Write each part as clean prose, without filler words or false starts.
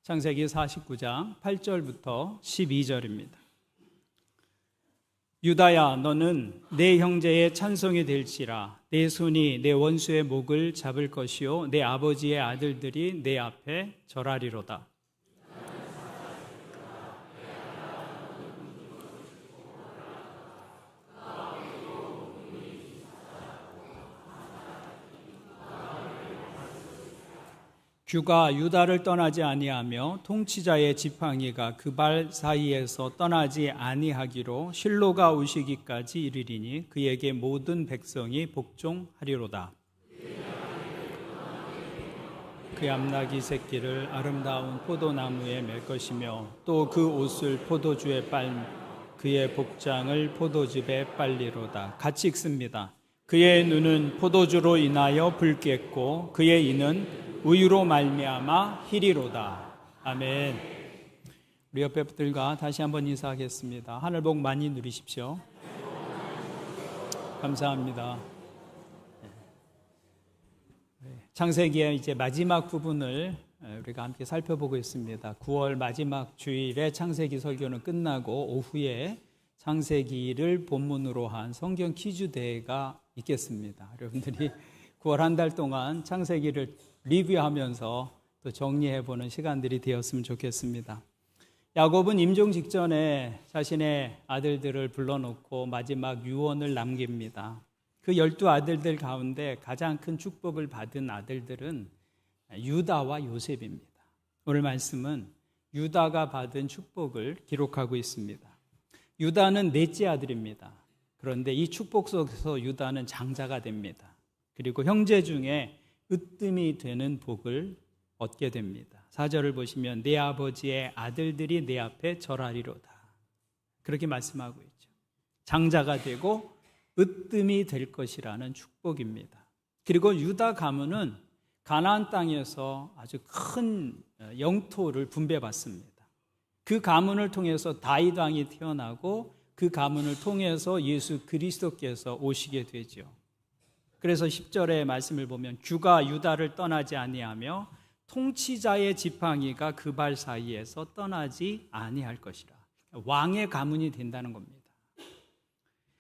창세기 49장 8절부터 12절입니다. 유다야, 너는 내 형제의 찬송이 될지라. 내 손이 내 원수의 목을 잡을 것이요 내 아버지의 아들들이 내 앞에 절하리로다. 규가 유다를 떠나지 아니하며 통치자의 지팡이가 그 발 사이에서 떠나지 아니하기로 실로가 오시기까지 이르리니 그에게 모든 백성이 복종하리로다. 그 암나귀 새끼를 아름다운 포도나무에 맬 것이며 또 그 옷을 포도주에 빨 그의 복장을 포도즙에 빨리로다. 같이 읽습니다. 그의 눈은 포도주로 인하여 붉겠고 그의 이는 우유로 말미암아 희리로다. 아멘. 우리 옆에 분들과 다시 한번 인사하겠습니다. 하늘 복 많이 누리십시오. 감사합니다. 창세기의 이제 마지막 부분을 우리가 함께 살펴보고 있습니다. 9월 마지막 주일에 창세기 설교는 끝나고 오후에 창세기를 본문으로 한 성경 퀴즈 대회가 있겠습니다. 여러분들이 9월 한 달 동안 창세기를 리뷰하면서 또 정리해보는 시간들이 되었으면 좋겠습니다. 야곱은 임종 직전에 자신의 아들들을 불러놓고 마지막 유언을 남깁니다. 그 12아들들 가운데 가장 큰 축복을 받은 아들들은 유다와 요셉입니다. 오늘 말씀은 유다가 받은 축복을 기록하고 있습니다. 유다는 넷째 아들입니다. 그런데 이 축복 속에서 유다는 장자가 됩니다. 그리고 형제 중에 으뜸이 되는 복을 얻게 됩니다. 4절을 보시면 내 아버지의 아들들이 내 앞에 절하리로다. 그렇게 말씀하고 있죠. 장자가 되고 으뜸이 될 것이라는 축복입니다. 그리고 유다 가문은 가나안 땅에서 아주 큰 영토를 분배받습니다. 그 가문을 통해서 다윗 왕이 태어나고 그 가문을 통해서 예수 그리스도께서 오시게 되죠. 그래서 10절의 말씀을 보면 규가 유다를 떠나지 아니하며 통치자의 지팡이가 그 발 사이에서 떠나지 아니할 것이라. 왕의 가문이 된다는 겁니다.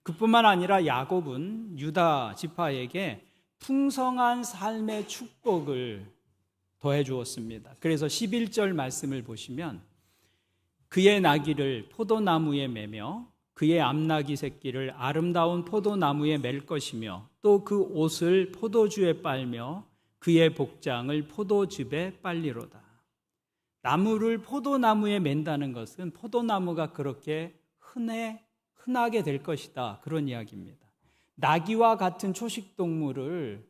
그뿐만 아니라 야곱은 유다 지파에게 풍성한 삶의 축복을 더해 주었습니다. 그래서 11절 말씀을 보시면 그의 나귀를 포도나무에 매며 그의 암나귀 새끼를 아름다운 포도나무에 맬 것이며 또 그 옷을 포도주에 빨며 그의 복장을 포도즙에 빨리로다. 나무를 포도나무에 맨다는 것은 포도나무가 그렇게 흔하게 될 것이다, 그런 이야기입니다. 나귀와 같은 초식동물을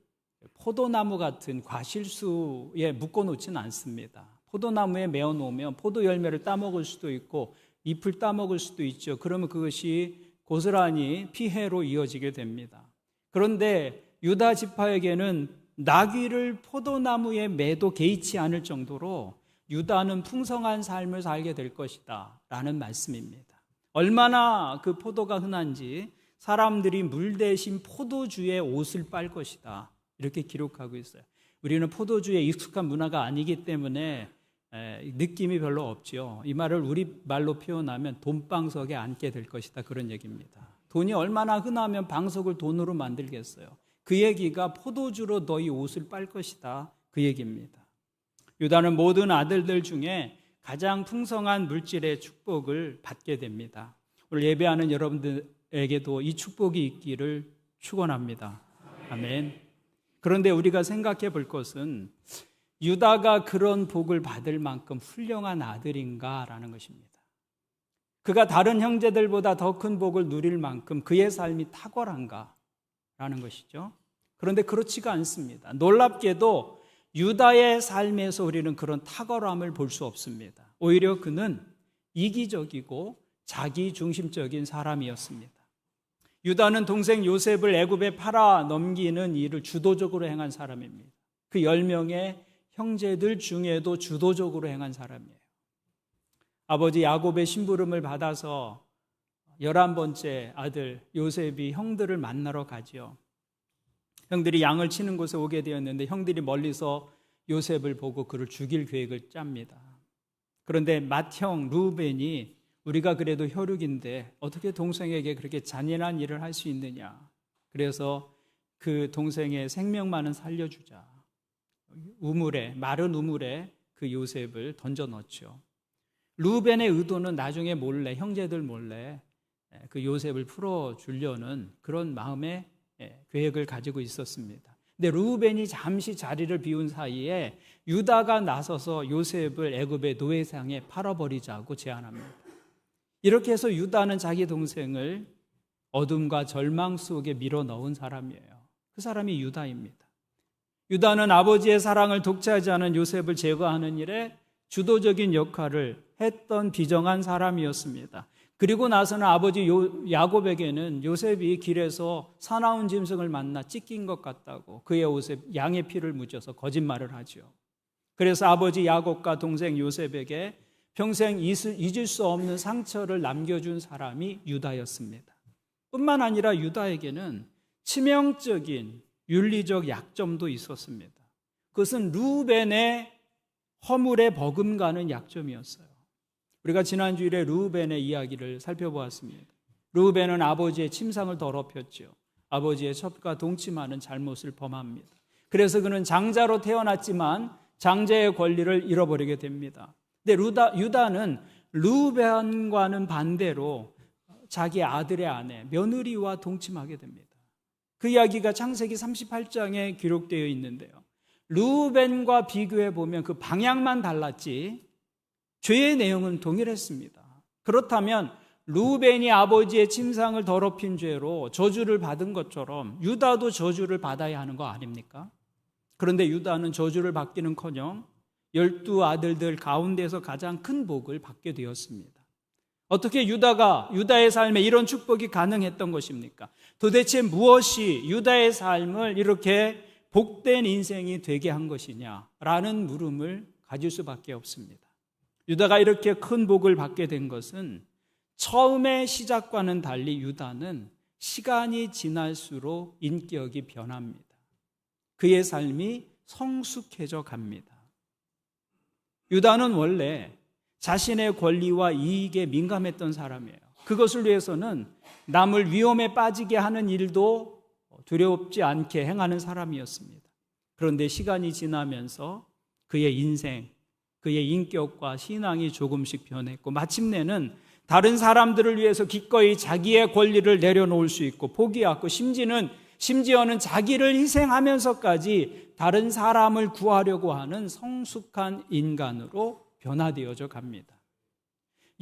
포도나무 같은 과실수에 묶어놓지는 않습니다. 포도나무에 메어놓으면 포도 열매를 따먹을 수도 있고 잎을 따먹을 수도 있죠. 그러면 그것이 고스란히 피해로 이어지게 됩니다. 그런데 유다 지파에게는 나귀를 포도나무에 매도 개의치 않을 정도로 유다는 풍성한 삶을 살게 될 것이다 라는 말씀입니다. 얼마나 그 포도가 흔한지 사람들이 물 대신 포도주에 옷을 빨 것이다, 이렇게 기록하고 있어요. 우리는 포도주에 익숙한 문화가 아니기 때문에 느낌이 별로 없죠. 이 말을 우리 말로 표현하면 돈방석에 앉게 될 것이다, 그런 얘기입니다. 돈이 얼마나 흔하면 방석을 돈으로 만들겠어요. 그 얘기가 포도주로 너희 옷을 빨 것이다, 그 얘기입니다. 유다는 모든 아들들 중에 가장 풍성한 물질의 축복을 받게 됩니다. 오늘 예배하는 여러분들에게도 이 축복이 있기를 축원합니다. 아멘. 그런데 우리가 생각해 볼 것은 유다가 그런 복을 받을 만큼 훌륭한 아들인가라는 것입니다. 그가 다른 형제들보다 더 큰 복을 누릴 만큼 그의 삶이 탁월한가라는 것이죠. 그런데 그렇지가 않습니다. 놀랍게도 유다의 삶에서 우리는 그런 탁월함을 볼 수 없습니다. 오히려 그는 이기적이고 자기중심적인 사람이었습니다. 유다는 동생 요셉을 애굽에 팔아 넘기는 일을 주도적으로 행한 사람입니다. 그 10명의 형제들 중에도 주도적으로 행한 사람이에요. 아버지 야곱의 심부름을 받아서 11번째 아들 요셉이 형들을 만나러 가죠. 형들이 양을 치는 곳에 오게 되었는데 형들이 멀리서 요셉을 보고 그를 죽일 계획을 짭니다. 그런데 맏형 루벤이 우리가 그래도 혈육인데 어떻게 동생에게 그렇게 잔인한 일을 할 수 있느냐. 그래서 그 동생의 생명만은 살려주자. 마른 우물에 그 요셉을 던져 넣죠. 루벤의 의도는 나중에 몰래, 형제들 몰래 그 요셉을 풀어주려는 그런 마음의 계획을 가지고 있었습니다. 근데 루벤이 잠시 자리를 비운 사이에 유다가 나서서 요셉을 애굽의 노예상에 팔아버리자고 제안합니다. 이렇게 해서 유다는 자기 동생을 어둠과 절망 속에 밀어 넣은 사람이에요. 그 사람이 유다입니다. 유다는 아버지의 사랑을 독차지 않은 요셉을 제거하는 일에 주도적인 역할을 했던 비정한 사람이었습니다. 그리고 나서는 아버지 야곱에게는 요셉이 길에서 사나운 짐승을 만나 찢긴 것 같다고 그의 옷에 양의 피를 묻혀서 거짓말을 하죠. 그래서 아버지 야곱과 동생 요셉에게 평생 잊을 수 없는 상처를 남겨준 사람이 유다였습니다. 뿐만 아니라 유다에게는 치명적인 윤리적 약점도 있었습니다. 그것은 루벤의 허물에 버금가는 약점이었어요. 우리가 지난 주일에 루벤의 이야기를 살펴보았습니다. 루벤은 아버지의 침상을 더럽혔죠. 아버지의 첩과 동침하는 잘못을 범합니다. 그래서 그는 장자로 태어났지만 장자의 권리를 잃어버리게 됩니다. 근데 유다는 루벤과는 반대로 자기 아들의 아내 며느리와 동침하게 됩니다. 그 이야기가 창세기 38장에 기록되어 있는데요. 루벤과 비교해 보면 그 방향만 달랐지 죄의 내용은 동일했습니다. 그렇다면 루벤이 아버지의 침상을 더럽힌 죄로 저주를 받은 것처럼 유다도 저주를 받아야 하는 거 아닙니까? 그런데 유다는 저주를 받기는커녕 12아들들 가운데서 가장 큰 복을 받게 되었습니다. 어떻게 유다의 삶에 이런 축복이 가능했던 것입니까? 도대체 무엇이 유다의 삶을 이렇게 복된 인생이 되게 한 것이냐라는 물음을 가질 수밖에 없습니다. 유다가 이렇게 큰 복을 받게 된 것은 처음의 시작과는 달리 유다는 시간이 지날수록 인격이 변합니다. 그의 삶이 성숙해져 갑니다. 유다는 원래 자신의 권리와 이익에 민감했던 사람이에요. 그것을 위해서는 남을 위험에 빠지게 하는 일도 두렵지 않게 행하는 사람이었습니다. 그런데 시간이 지나면서 그의 인생, 그의 인격과 신앙이 조금씩 변했고 마침내는 다른 사람들을 위해서 기꺼이 자기의 권리를 내려놓을 수 있고 포기하고 심지어는 자기를 희생하면서까지 다른 사람을 구하려고 하는 성숙한 인간으로 변화되어져 갑니다.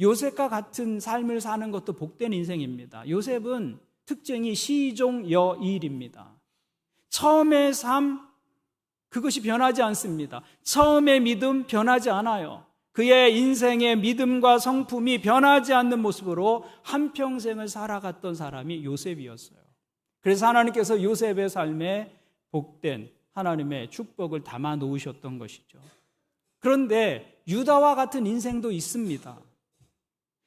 요셉과 같은 삶을 사는 것도 복된 인생입니다. 요셉은 특징이 시종여일입니다. 처음의 삶, 그것이 변하지 않습니다. 처음의 믿음 변하지 않아요. 그의 인생의 믿음과 성품이 변하지 않는 모습으로 한평생을 살아갔던 사람이 요셉이었어요. 그래서 하나님께서 요셉의 삶에 복된 하나님의 축복을 담아 놓으셨던 것이죠. 그런데 유다와 같은 인생도 있습니다.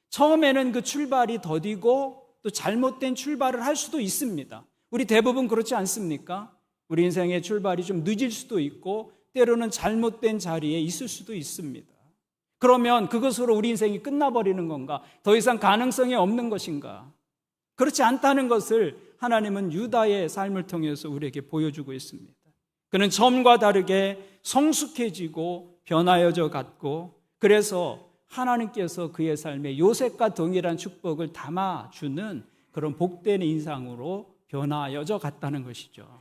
처음에는 그 출발이 더디고 또 잘못된 출발을 할 수도 있습니다. 우리 대부분 그렇지 않습니까? 우리 인생의 출발이 좀 늦을 수도 있고 때로는 잘못된 자리에 있을 수도 있습니다. 그러면 그것으로 우리 인생이 끝나버리는 건가? 더 이상 가능성이 없는 것인가? 그렇지 않다는 것을 하나님은 유다의 삶을 통해서 우리에게 보여주고 있습니다. 그는 처음과 다르게 성숙해지고 변화여져 갔고 그래서 하나님께서 그의 삶에 요셉과 동일한 축복을 담아주는 그런 복된 인상으로 변화여져 갔다는 것이죠.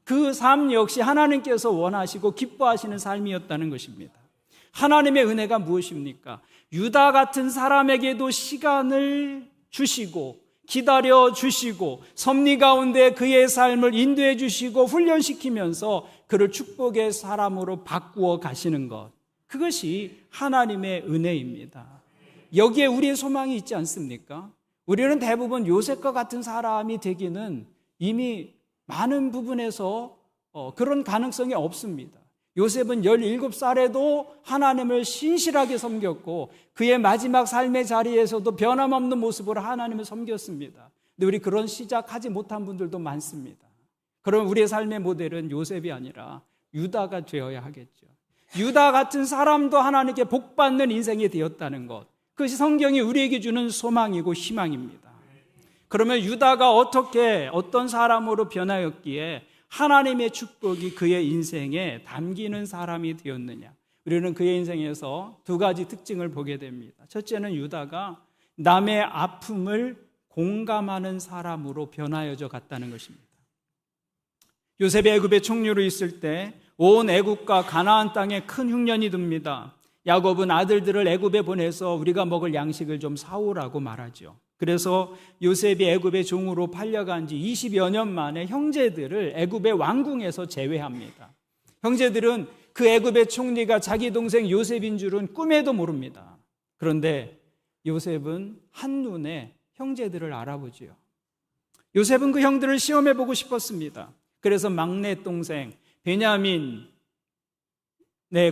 그 삶 역시 하나님께서 원하시고 기뻐하시는 삶이었다는 것입니다. 하나님의 은혜가 무엇입니까? 유다 같은 사람에게도 시간을 주시고 기다려 주시고 섭리 가운데 그의 삶을 인도해 주시고 훈련시키면서 그를 축복의 사람으로 바꾸어 가시는 것, 그것이 하나님의 은혜입니다. 여기에 우리의 소망이 있지 않습니까? 우리는 대부분 요셉과 같은 사람이 되기는 이미 많은 부분에서 그런 가능성이 없습니다. 요셉은 17살에도 하나님을 신실하게 섬겼고 그의 마지막 삶의 자리에서도 변함없는 모습으로 하나님을 섬겼습니다. 근데 우리 그런 시작하지 못한 분들도 많습니다. 그럼 우리의 삶의 모델은 요셉이 아니라 유다가 되어야 하겠죠. 유다 같은 사람도 하나님께 복받는 인생이 되었다는 것, 그것이 성경이 우리에게 주는 소망이고 희망입니다. 그러면 유다가 어떻게 어떤 사람으로 변하였기에 하나님의 축복이 그의 인생에 담기는 사람이 되었느냐? 우리는 그의 인생에서 두 가지 특징을 보게 됩니다. 첫째는 유다가 남의 아픔을 공감하는 사람으로 변하여져 갔다는 것입니다. 요셉이 애굽의 총리로 있을 때 온 애굽과 가나안 땅에 큰 흉년이 듭니다. 야곱은 아들들을 애굽에 보내서 우리가 먹을 양식을 좀 사오라고 말하죠. 그래서 요셉이 애굽의 종으로 팔려간 지 20여 년 만에 형제들을 애굽의 왕궁에서 제외합니다. 형제들은 그 애굽의 총리가 자기 동생 요셉인 줄은 꿈에도 모릅니다. 그런데 요셉은 한눈에 형제들을 알아보지요. 요셉은 그 형들을 시험해보고 싶었습니다. 그래서 막내 동생 베냐민의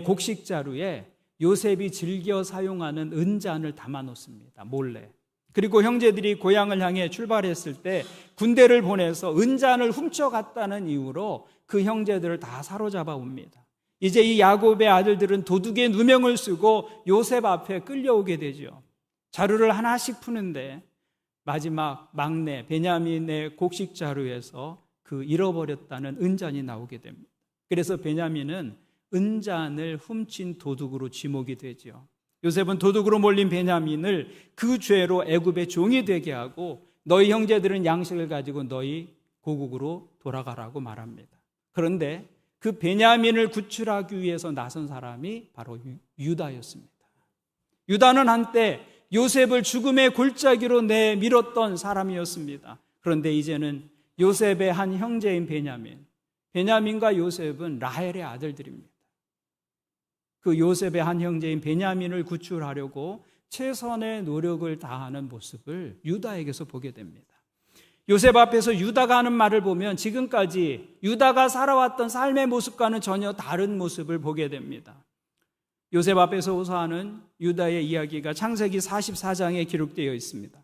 곡식 자루에 요셉이 즐겨 사용하는 은잔을 담아놓습니다. 몰래. 그리고 형제들이 고향을 향해 출발했을 때 군대를 보내서 은잔을 훔쳐갔다는 이유로 그 형제들을 다 사로잡아 옵니다. 이제 이 야곱의 아들들은 도둑의 누명을 쓰고 요셉 앞에 끌려오게 되죠. 자루를 하나씩 푸는데 마지막 막내 베냐민의 곡식 자루에서 그 잃어버렸다는 은잔이 나오게 됩니다. 그래서 베냐민은 은잔을 훔친 도둑으로 지목이 되죠. 요셉은 도둑으로 몰린 베냐민을 그 죄로 애굽의 종이 되게 하고 너희 형제들은 양식을 가지고 너희 고국으로 돌아가라고 말합니다. 그런데 그 베냐민을 구출하기 위해서 나선 사람이 바로 유다였습니다. 유다는 한때 요셉을 죽음의 골짜기로 내밀었던 사람이었습니다. 그런데 이제는 요셉의 한 형제인 베냐민과 요셉은 라헬의 아들들입니다. 그 요셉의 한 형제인 베냐민을 구출하려고 최선의 노력을 다하는 모습을 유다에게서 보게 됩니다. 요셉 앞에서 유다가 하는 말을 보면 지금까지 유다가 살아왔던 삶의 모습과는 전혀 다른 모습을 보게 됩니다. 요셉 앞에서 호소하는 유다의 이야기가 창세기 44장에 기록되어 있습니다.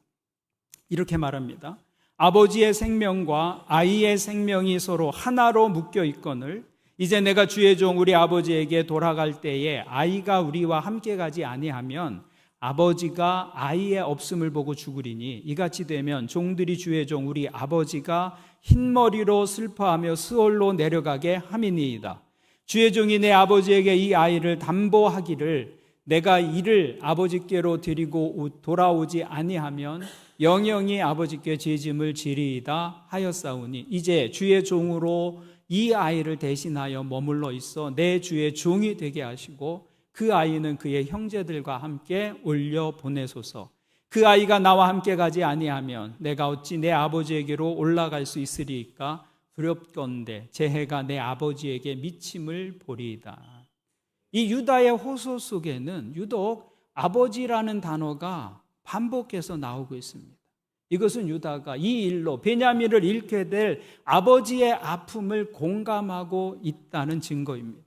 이렇게 말합니다. 아버지의 생명과 아이의 생명이 서로 하나로 묶여 있거늘 이제 내가 주의 종 우리 아버지에게 돌아갈 때에 아이가 우리와 함께 가지 아니하면 아버지가 아이의 없음을 보고 죽으리니 이같이 되면 종들이 주의 종 우리 아버지가 흰머리로 슬퍼하며 스올로 내려가게 함이니이다. 주의 종이 내 아버지에게 이 아이를 담보하기를 내가 이를 아버지께로 데리고 돌아오지 아니하면 영영이 아버지께 죄짐을 지리이다 하였사오니 이제 주의 종으로 이 아이를 대신하여 머물러 있어 내 주의 종이 되게 하시고 그 아이는 그의 형제들과 함께 올려 보내소서. 그 아이가 나와 함께 가지 아니하면 내가 어찌 내 아버지에게로 올라갈 수 있으리이까 두렵건대 제 해가 내 아버지에게 미침을 보리이다. 이 유다의 호소 속에는 유독 아버지라는 단어가 반복해서 나오고 있습니다. 이것은 유다가 이 일로 베냐민을 잃게 될 아버지의 아픔을 공감하고 있다는 증거입니다.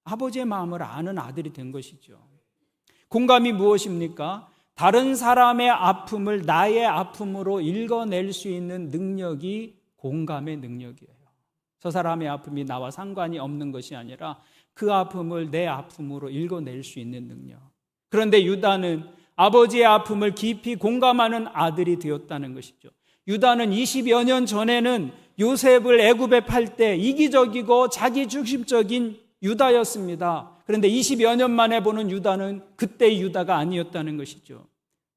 아버지의 마음을 아는 아들이 된 것이죠. 공감이 무엇입니까? 다른 사람의 아픔을 나의 아픔으로 읽어낼 수 있는 능력이 공감의 능력이에요. 저 사람의 아픔이 나와 상관이 없는 것이 아니라 그 아픔을 내 아픔으로 읽어낼 수 있는 능력. 그런데 유다는 아버지의 아픔을 깊이 공감하는 아들이 되었다는 것이죠. 유다는 20여 년 전에는 요셉을 애굽에 팔 때 이기적이고 자기 중심적인 유다였습니다. 그런데 20여 년 만에 보는 유다는 그때의 유다가 아니었다는 것이죠.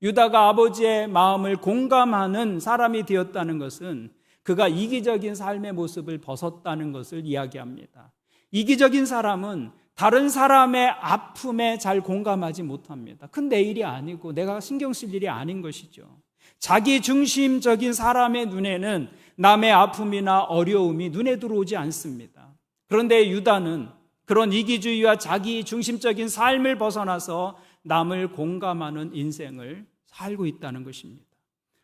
유다가 아버지의 마음을 공감하는 사람이 되었다는 것은 그가 이기적인 삶의 모습을 벗었다는 것을 이야기합니다. 이기적인 사람은 다른 사람의 아픔에 잘 공감하지 못합니다. 큰 내 일이 아니고 내가 신경 쓸 일이 아닌 것이죠. 자기 중심적인 사람의 눈에는 남의 아픔이나 어려움이 눈에 들어오지 않습니다. 그런데 유다는 그런 이기주의와 자기 중심적인 삶을 벗어나서 남을 공감하는 인생을 살고 있다는 것입니다.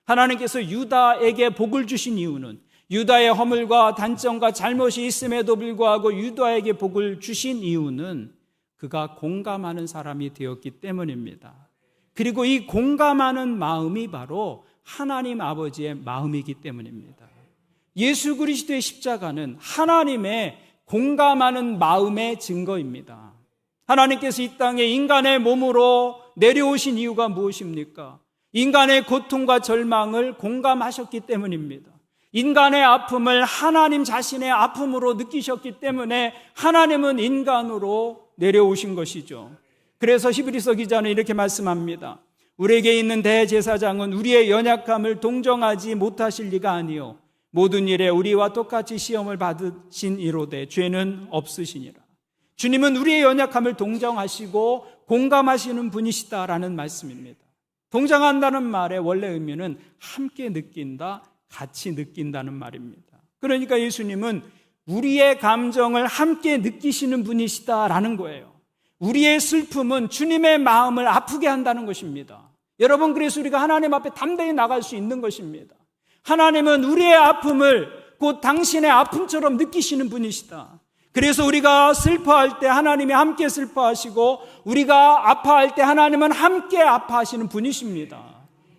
하나님께서 유다에게 복을 주신 이유는 유다의 허물과 단점과 잘못이 있음에도 불구하고 유다에게 복을 주신 이유는 그가 공감하는 사람이 되었기 때문입니다. 그리고 이 공감하는 마음이 바로 하나님 아버지의 마음이기 때문입니다. 예수 그리스도의 십자가는 하나님의 공감하는 마음의 증거입니다. 하나님께서 이 땅에 인간의 몸으로 내려오신 이유가 무엇입니까? 인간의 고통과 절망을 공감하셨기 때문입니다. 인간의 아픔을 하나님 자신의 아픔으로 느끼셨기 때문에 하나님은 인간으로 내려오신 것이죠. 그래서 히브리서 기자는 이렇게 말씀합니다. 우리에게 있는 대제사장은 우리의 연약함을 동정하지 못하실 리가 아니요 모든 일에 우리와 똑같이 시험을 받으신 이로되 죄는 없으시니라. 주님은 우리의 연약함을 동정하시고 공감하시는 분이시다라는 말씀입니다. 동정한다는 말의 원래 의미는 함께 느낀다, 같이 느낀다는 말입니다. 그러니까 예수님은 우리의 감정을 함께 느끼시는 분이시다라는 거예요. 우리의 슬픔은 주님의 마음을 아프게 한다는 것입니다. 여러분, 그래서 우리가 하나님 앞에 담대히 나갈 수 있는 것입니다. 하나님은 우리의 아픔을 곧 당신의 아픔처럼 느끼시는 분이시다. 그래서 우리가 슬퍼할 때 하나님이 함께 슬퍼하시고 우리가 아파할 때 하나님은 함께 아파하시는 분이십니다.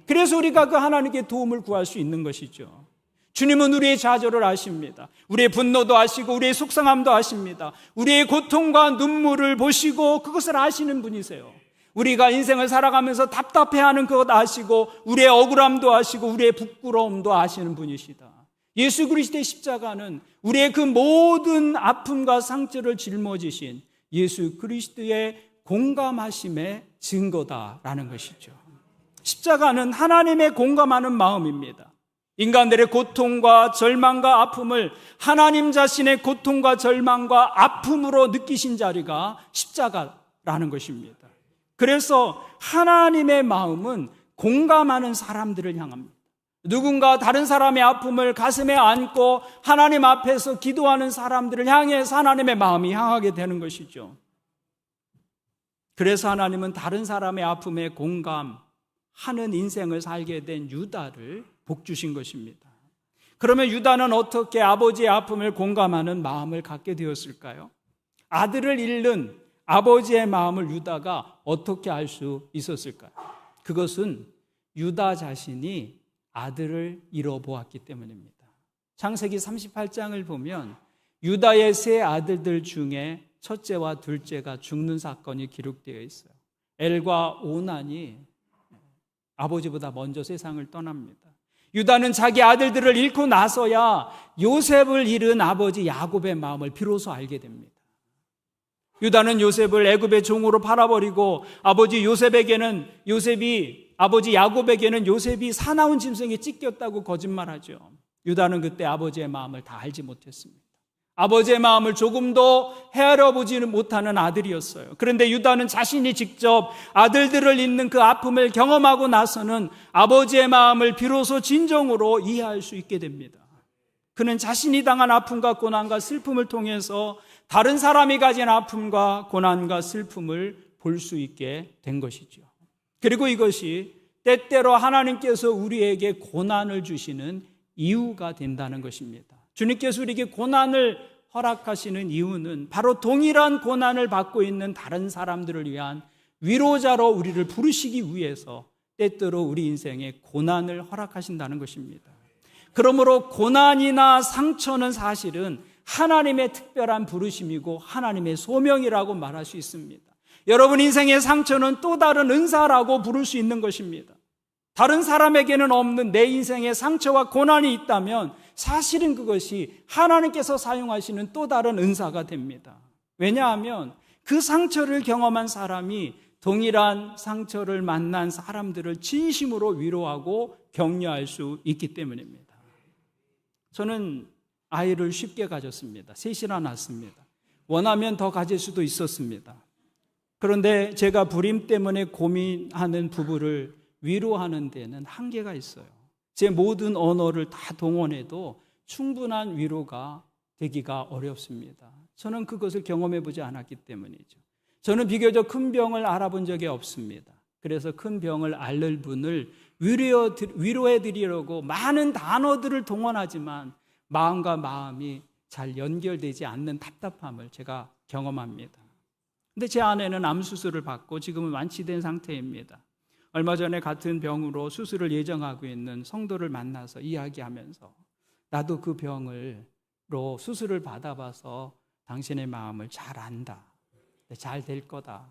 그래서 우리가 그 하나님께 도움을 구할 수 있는 것이죠. 주님은 우리의 좌절을 아십니다. 우리의 분노도 아시고 우리의 속상함도 아십니다. 우리의 고통과 눈물을 보시고 그것을 아시는 분이세요. 우리가 인생을 살아가면서 답답해하는 그것 아시고 우리의 억울함도 아시고 우리의 부끄러움도 아시는 분이시다. 예수 그리스도의 십자가는 우리의 그 모든 아픔과 상처를 짊어지신 예수 그리스도의 공감하심의 증거다라는 것이죠. 십자가는 하나님의 공감하는 마음입니다. 인간들의 고통과 절망과 아픔을 하나님 자신의 고통과 절망과 아픔으로 느끼신 자리가 십자가라는 것입니다. 그래서 하나님의 마음은 공감하는 사람들을 향합니다. 누군가 다른 사람의 아픔을 가슴에 안고 하나님 앞에서 기도하는 사람들을 향해서 하나님의 마음이 향하게 되는 것이죠. 그래서 하나님은 다른 사람의 아픔에 공감하는 인생을 살게 된 유다를 복 주신 것입니다. 그러면 유다는 어떻게 아버지의 아픔을 공감하는 마음을 갖게 되었을까요? 아들을 잃는 아버지의 마음을 유다가 어떻게 알 수 있었을까요? 그것은 유다 자신이 아들을 잃어보았기 때문입니다. 창세기 38장을 보면 유다의 세 아들들 중에 첫째와 둘째가 죽는 사건이 기록되어 있어요. 엘과 오난이 아버지보다 먼저 세상을 떠납니다. 유다는 자기 아들들을 잃고 나서야 요셉을 잃은 아버지 야곱의 마음을 비로소 알게 됩니다. 유다는 요셉을 애굽의 종으로 팔아버리고 아버지 야곱에게는 요셉이 사나운 짐승에 찢겼다고 거짓말하죠. 유다는 그때 아버지의 마음을 다 알지 못했습니다. 아버지의 마음을 조금도 헤아려보지는 못하는 아들이었어요. 그런데 유다는 자신이 직접 아들들을 잃는 그 아픔을 경험하고 나서는 아버지의 마음을 비로소 진정으로 이해할 수 있게 됩니다. 그는 자신이 당한 아픔과 고난과 슬픔을 통해서 다른 사람이 가진 아픔과 고난과 슬픔을 볼 수 있게 된 것이죠. 그리고 이것이 때때로 하나님께서 우리에게 고난을 주시는 이유가 된다는 것입니다. 주님께서 우리에게 고난을 허락하시는 이유는 바로 동일한 고난을 받고 있는 다른 사람들을 위한 위로자로 우리를 부르시기 위해서 때때로 우리 인생에 고난을 허락하신다는 것입니다. 그러므로 고난이나 상처는 사실은 하나님의 특별한 부르심이고 하나님의 소명이라고 말할 수 있습니다. 여러분 인생의 상처는 또 다른 은사라고 부를 수 있는 것입니다. 다른 사람에게는 없는 내 인생의 상처와 고난이 있다면 사실은 그것이 하나님께서 사용하시는 또 다른 은사가 됩니다. 왜냐하면 그 상처를 경험한 사람이 동일한 상처를 만난 사람들을 진심으로 위로하고 격려할 수 있기 때문입니다. 저는 아이를 쉽게 가졌습니다. 셋이나 낳았습니다. 원하면 더 가질 수도 있었습니다. 그런데 제가 불임 때문에 고민하는 부부를 위로하는 데는 한계가 있어요. 제 모든 언어를 다 동원해도 충분한 위로가 되기가 어렵습니다. 저는 그것을 경험해 보지 않았기 때문이죠. 저는 비교적 큰 병을 알아본 적이 없습니다. 그래서 큰 병을 앓을 분을 위로해 드리려고 많은 단어들을 동원하지만 마음과 마음이 잘 연결되지 않는 답답함을 제가 경험합니다. 근데 제 아내는 암 수술을 받고 지금은 완치된 상태입니다. 얼마 전에 같은 병으로 수술을 예정하고 있는 성도를 만나서 이야기하면서 나도 그 병으로 수술을 받아봐서 당신의 마음을 잘 안다. 잘 될 거다.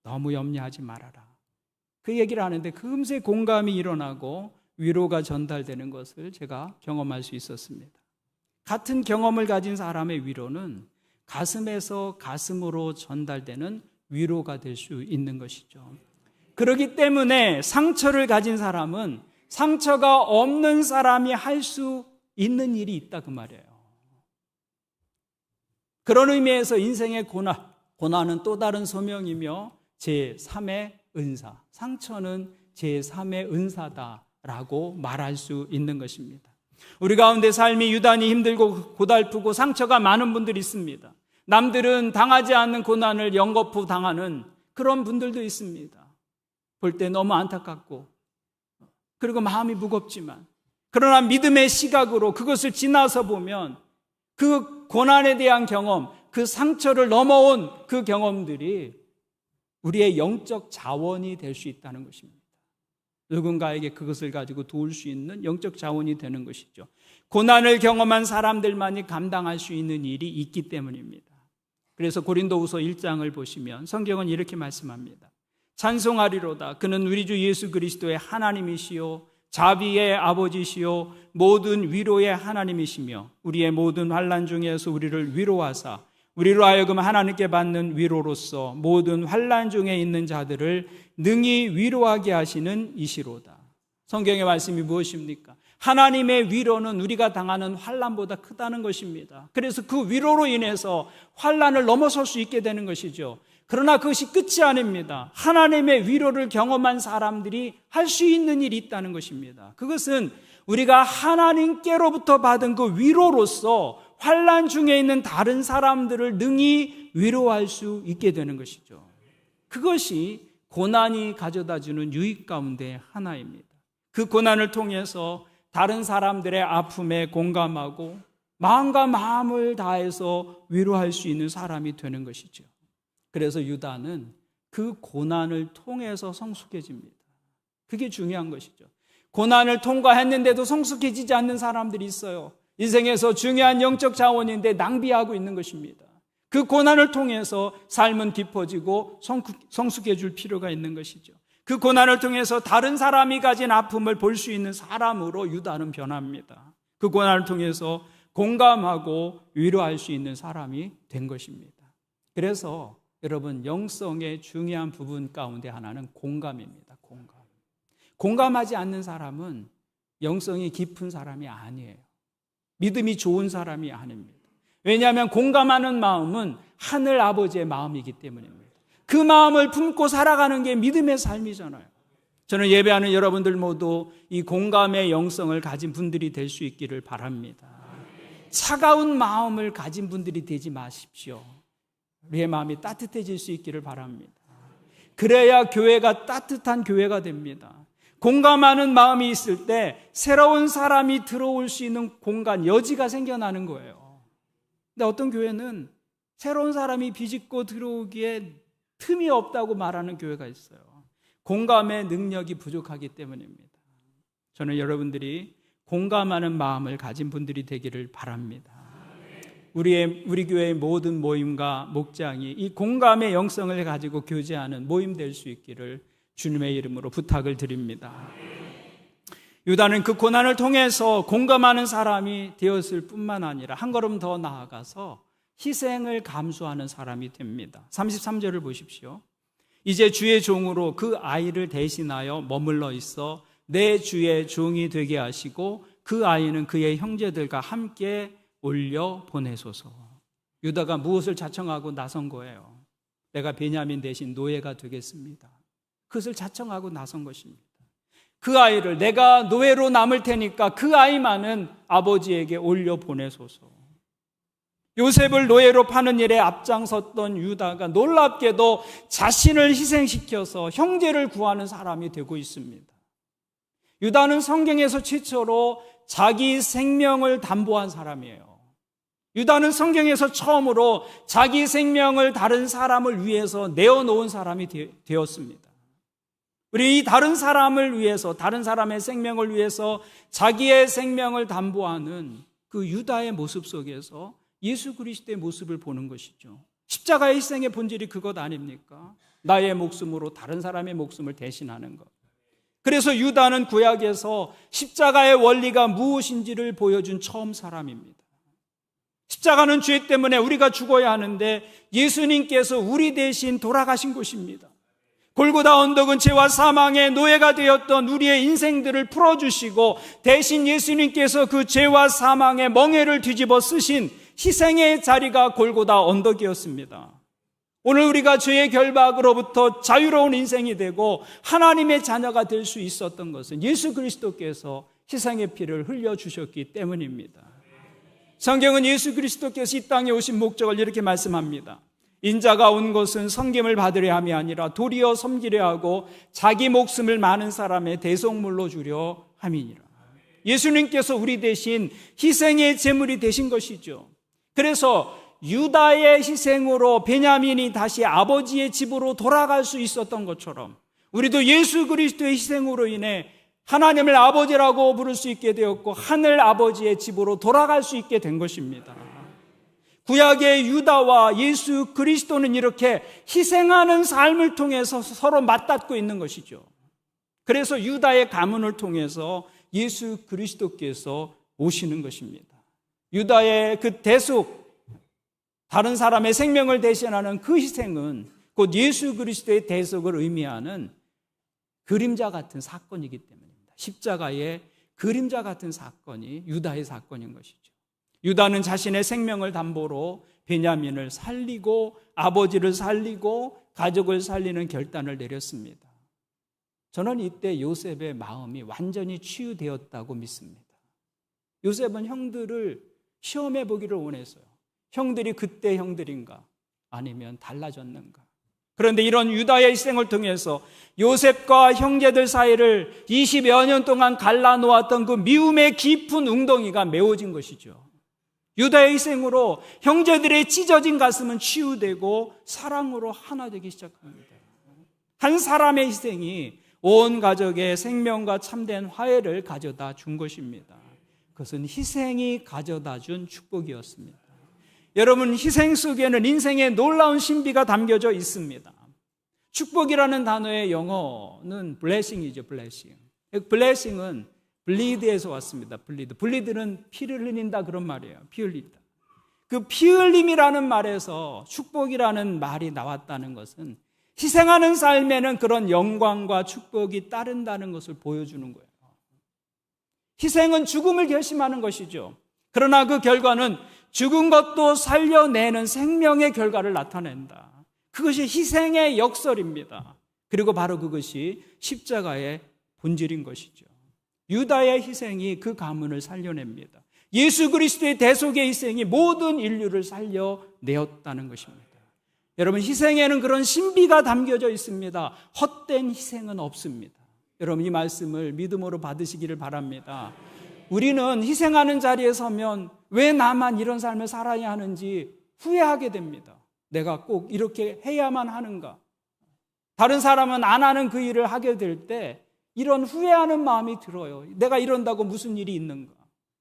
너무 염려하지 말아라. 그 얘기를 하는데 금세 공감이 일어나고 위로가 전달되는 것을 제가 경험할 수 있었습니다. 같은 경험을 가진 사람의 위로는 가슴에서 가슴으로 전달되는 위로가 될 수 있는 것이죠. 그렇기 때문에 상처를 가진 사람은 상처가 없는 사람이 할 수 있는 일이 있다 그 말이에요. 그런 의미에서 인생의 고난은 또 다른 소명이며 제3의 은사, 상처는 제3의 은사다라고 말할 수 있는 것입니다. 우리 가운데 삶이 유단히 힘들고 고달프고 상처가 많은 분들이 있습니다. 남들은 당하지 않는 고난을 연거푸 당하는 그런 분들도 있습니다. 볼 때 너무 안타깝고 그리고 마음이 무겁지만, 그러나 믿음의 시각으로 그것을 지나서 보면 그 고난에 대한 경험, 그 상처를 넘어온 그 경험들이 우리의 영적 자원이 될 수 있다는 것입니다. 누군가에게 그것을 가지고 도울 수 있는 영적 자원이 되는 것이죠. 고난을 경험한 사람들만이 감당할 수 있는 일이 있기 때문입니다. 그래서 고린도후서 1장을 보시면 성경은 이렇게 말씀합니다. 찬송하리로다. 그는 우리 주 예수 그리스도의 하나님이시요 자비의 아버지시요 모든 위로의 하나님이시며 우리의 모든 환난 중에서 우리를 위로하사 우리로 하여금 하나님께 받는 위로로서 모든 환난 중에 있는 자들을 능히 위로하게 하시는 이시로다. 성경의 말씀이 무엇입니까? 하나님의 위로는 우리가 당하는 환난보다 크다는 것입니다. 그래서 그 위로로 인해서 환난을 넘어설 수 있게 되는 것이죠. 그러나 그것이 끝이 아닙니다. 하나님의 위로를 경험한 사람들이 할 수 있는 일이 있다는 것입니다. 그것은 우리가 하나님께로부터 받은 그 위로로서 환난 중에 있는 다른 사람들을 능히 위로할 수 있게 되는 것이죠. 그것이 고난이 가져다주는 유익 가운데 하나입니다. 그 고난을 통해서 다른 사람들의 아픔에 공감하고 마음과 마음을 다해서 위로할 수 있는 사람이 되는 것이죠. 그래서 유다는 그 고난을 통해서 성숙해집니다. 그게 중요한 것이죠. 고난을 통과했는데도 성숙해지지 않는 사람들이 있어요. 인생에서 중요한 영적 자원인데 낭비하고 있는 것입니다. 그 고난을 통해서 삶은 깊어지고 성숙해질 필요가 있는 것이죠. 그 고난을 통해서 다른 사람이 가진 아픔을 볼 수 있는 사람으로 유다는 변합니다. 그 고난을 통해서 공감하고 위로할 수 있는 사람이 된 것입니다. 그래서 여러분, 영성의 중요한 부분 가운데 하나는 공감입니다. 공감하지 않는 사람은 영성이 깊은 사람이 아니에요. 믿음이 좋은 사람이 아닙니다. 왜냐하면 공감하는 마음은 하늘 아버지의 마음이기 때문입니다. 그 마음을 품고 살아가는 게 믿음의 삶이잖아요. 저는 예배하는 여러분들 모두 이 공감의 영성을 가진 분들이 될 수 있기를 바랍니다. 차가운 마음을 가진 분들이 되지 마십시오. 우리의 마음이 따뜻해질 수 있기를 바랍니다. 그래야 교회가 따뜻한 교회가 됩니다. 공감하는 마음이 있을 때 새로운 사람이 들어올 수 있는 공간, 여지가 생겨나는 거예요. 근데 어떤 교회는 새로운 사람이 비집고 들어오기에 틈이 없다고 말하는 교회가 있어요. 공감의 능력이 부족하기 때문입니다. 저는 여러분들이 공감하는 마음을 가진 분들이 되기를 바랍니다. 우리 교회의 모든 모임과 목장이 이 공감의 영성을 가지고 교제하는 모임 될 수 있기를 주님의 이름으로 부탁을 드립니다. 유다는 그 고난을 통해서 공감하는 사람이 되었을 뿐만 아니라 한 걸음 더 나아가서 희생을 감수하는 사람이 됩니다. 33절을 보십시오. 이제 주의 종으로 그 아이를 대신하여 머물러 있어 내 주의 종이 되게 하시고 그 아이는 그의 형제들과 함께 올려 보내소서. 유다가 무엇을 자청하고 나선 거예요? 내가 베냐민 대신 노예가 되겠습니다. 그것을 자청하고 나선 것입니다. 그 아이를 내가 노예로 남을 테니까 그 아이만은 아버지에게 올려 보내소서. 요셉을 노예로 파는 일에 앞장섰던 유다가 놀랍게도 자신을 희생시켜서 형제를 구하는 사람이 되고 있습니다. 유다는 성경에서 최초로 자기 생명을 담보한 사람이에요. 유다는 성경에서 처음으로 자기 생명을 다른 사람을 위해서 내어놓은 사람이 되었습니다. 우리 이 다른 사람을 위해서, 다른 사람의 생명을 위해서 자기의 생명을 담보하는 그 유다의 모습 속에서 예수 그리스도의 모습을 보는 것이죠. 십자가의 희생의 본질이 그것 아닙니까? 나의 목숨으로 다른 사람의 목숨을 대신하는 것. 그래서 유다는 구약에서 십자가의 원리가 무엇인지를 보여준 처음 사람입니다. 십자가는 죄 때문에 우리가 죽어야 하는데 예수님께서 우리 대신 돌아가신 곳입니다. 골고다 언덕은 죄와 사망의 노예가 되었던 우리의 인생들을 풀어주시고 대신 예수님께서 그 죄와 사망의 멍에를 뒤집어 쓰신 희생의 자리가 골고다 언덕이었습니다. 오늘 우리가 죄의 결박으로부터 자유로운 인생이 되고 하나님의 자녀가 될 수 있었던 것은 예수 그리스도께서 희생의 피를 흘려주셨기 때문입니다. 성경은 예수 그리스도께서 이 땅에 오신 목적을 이렇게 말씀합니다. 인자가 온 것은 섬김을 받으려 함이 아니라 도리어 섬기려 하고 자기 목숨을 많은 사람의 대속물로 주려 함이니라. 예수님께서 우리 대신 희생의 제물이 되신 것이죠. 그래서 유다의 희생으로 베냐민이 다시 아버지의 집으로 돌아갈 수 있었던 것처럼 우리도 예수 그리스도의 희생으로 인해 하나님을 아버지라고 부를 수 있게 되었고 하늘 아버지의 집으로 돌아갈 수 있게 된 것입니다. 구약의 유다와 예수 그리스도는 이렇게 희생하는 삶을 통해서 서로 맞닿고 있는 것이죠. 그래서 유다의 가문을 통해서 예수 그리스도께서 오시는 것입니다. 유다의 그 대속, 다른 사람의 생명을 대신하는 그 희생은 곧 예수 그리스도의 대속을 의미하는 그림자 같은 사건이기 때문입니다. 십자가의 그림자 같은 사건이 유다의 사건인 것이죠. 유다는 자신의 생명을 담보로 베냐민을 살리고 아버지를 살리고 가족을 살리는 결단을 내렸습니다. 저는 이때 요셉의 마음이 완전히 치유되었다고 믿습니다. 요셉은 형들을 시험해 보기를 원했어요. 형들이 그때 형들인가 아니면 달라졌는가. 그런데 이런 유다의 희생을 통해서 요셉과 형제들 사이를 20여 년 동안 갈라놓았던 그 미움의 깊은 웅덩이가 메워진 것이죠. 유다의 희생으로 형제들의 찢어진 가슴은 치유되고 사랑으로 하나 되기 시작합니다. 한 사람의 희생이 온 가족의 생명과 참된 화해를 가져다 준 것입니다. 그것은 희생이 가져다 준 축복이었습니다. 여러분, 희생 속에는 인생의 놀라운 신비가 담겨져 있습니다. 축복이라는 단어의 영어는 blessing이죠, blessing. blessing은 bleed에서 왔습니다. bleed는 피를 흘린다 그런 말이에요. 피 흘린다. 그 피 흘림이라는 말에서 축복이라는 말이 나왔다는 것은 희생하는 삶에는 그런 영광과 축복이 따른다는 것을 보여주는 거예요. 희생은 죽음을 결심하는 것이죠. 그러나 그 결과는 죽은 것도 살려내는 생명의 결과를 나타낸다. 그것이 희생의 역설입니다. 그리고 바로 그것이 십자가의 본질인 것이죠. 유다의 희생이 그 가문을 살려냅니다. 예수 그리스도의 대속의 희생이 모든 인류를 살려내었다는 것입니다. 여러분, 희생에는 그런 신비가 담겨져 있습니다. 헛된 희생은 없습니다. 여러분, 이 말씀을 믿음으로 받으시기를 바랍니다. 우리는 희생하는 자리에 서면 왜 나만 이런 삶을 살아야 하는지 후회하게 됩니다. 내가 꼭 이렇게 해야만 하는가? 다른 사람은 안 하는 그 일을 하게 될 때 이런 후회하는 마음이 들어요. 내가 이런다고 무슨 일이 있는가?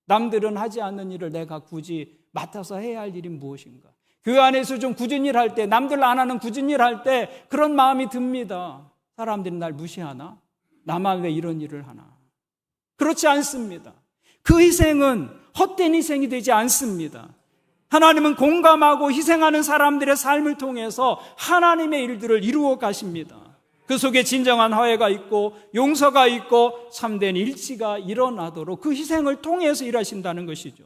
남들은 하지 않는 일을 내가 굳이 맡아서 해야 할 일이 무엇인가? 교회 안에서 좀 굳은 일 할 때, 남들 안 하는 굳은 일 할 때 그런 마음이 듭니다. 사람들이 날 무시하나? 나만 왜 이런 일을 하나? 그렇지 않습니다. 그 희생은 헛된 희생이 되지 않습니다. 하나님은 공감하고 희생하는 사람들의 삶을 통해서 하나님의 일들을 이루어 가십니다. 그 속에 진정한 화해가 있고 용서가 있고 참된 일치가 일어나도록 그 희생을 통해서 일하신다는 것이죠.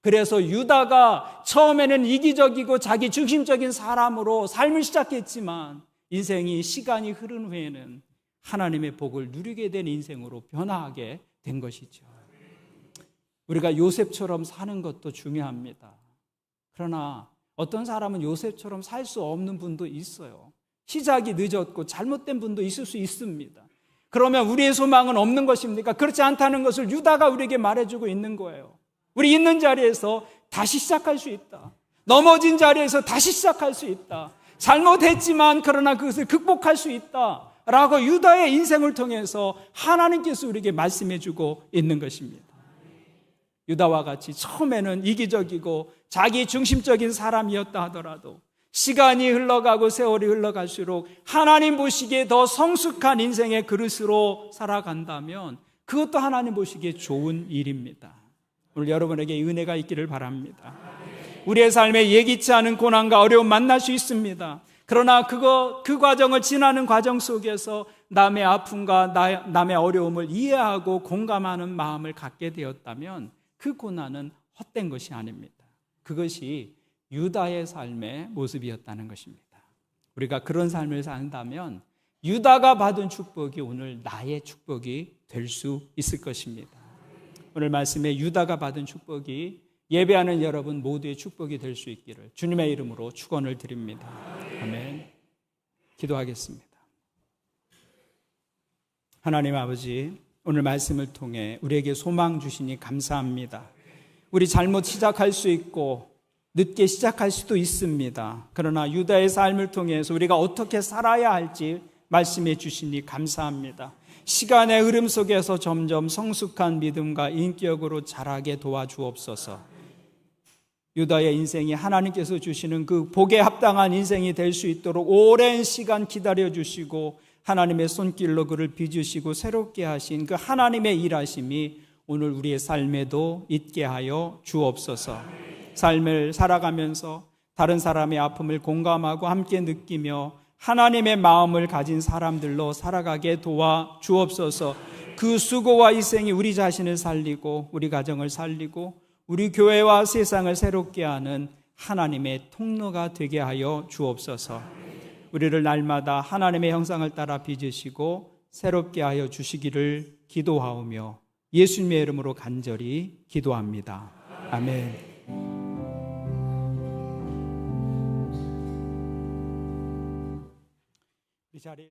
그래서 유다가 처음에는 이기적이고 자기 중심적인 사람으로 삶을 시작했지만 인생이 시간이 흐른 후에는 하나님의 복을 누리게 된 인생으로 변화하게 된 것이죠. 우리가 요셉처럼 사는 것도 중요합니다. 그러나 어떤 사람은 요셉처럼 살 수 없는 분도 있어요. 시작이 늦었고 잘못된 분도 있을 수 있습니다. 그러면 우리의 소망은 없는 것입니까? 그렇지 않다는 것을 유다가 우리에게 말해주고 있는 거예요. 우리 있는 자리에서 다시 시작할 수 있다. 넘어진 자리에서 다시 시작할 수 있다. 잘못했지만 그러나 그것을 극복할 수 있다. 라고 유다의 인생을 통해서 하나님께서 우리에게 말씀해주고 있는 것입니다. 유다와 같이 처음에는 이기적이고 자기 중심적인 사람이었다 하더라도 시간이 흘러가고 세월이 흘러갈수록 하나님 보시기에 더 성숙한 인생의 그릇으로 살아간다면 그것도 하나님 보시기에 좋은 일입니다. 오늘 여러분에게 은혜가 있기를 바랍니다. 우리의 삶에 예기치 않은 고난과 어려움 만날 수 있습니다. 그러나 그 과정을 지나는 과정 속에서 남의 아픔과 남의 어려움을 이해하고 공감하는 마음을 갖게 되었다면 그 고난은 헛된 것이 아닙니다. 그것이 유다의 삶의 모습이었다는 것입니다. 우리가 그런 삶을 산다면 유다가 받은 축복이 오늘 나의 축복이 될 수 있을 것입니다. 오늘 말씀에 유다가 받은 축복이 예배하는 여러분 모두의 축복이 될 수 있기를 주님의 이름으로 축원을 드립니다. 아멘. 기도하겠습니다. 하나님 아버지, 오늘 말씀을 통해 우리에게 소망 주시니 감사합니다. 우리 잘못 시작할 수 있고 늦게 시작할 수도 있습니다. 그러나 유다의 삶을 통해서 우리가 어떻게 살아야 할지 말씀해 주시니 감사합니다. 시간의 흐름 속에서 점점 성숙한 믿음과 인격으로 자라게 도와주옵소서. 유다의 인생이 하나님께서 주시는 그 복에 합당한 인생이 될 수 있도록 오랜 시간 기다려주시고 하나님의 손길로 그를 빚으시고 새롭게 하신 그 하나님의 일하심이 오늘 우리의 삶에도 있게 하여 주옵소서. 삶을 살아가면서 다른 사람의 아픔을 공감하고 함께 느끼며 하나님의 마음을 가진 사람들로 살아가게 도와주옵소서. 그 수고와 희생이 우리 자신을 살리고 우리 가정을 살리고 우리 교회와 세상을 새롭게 하는 하나님의 통로가 되게 하여 주옵소서. 우리를 날마다 하나님의 형상을 따라 빚으시고 새롭게 하여 주시기를 기도하오며 예수님의 이름으로 간절히 기도합니다. 아멘. 이 자리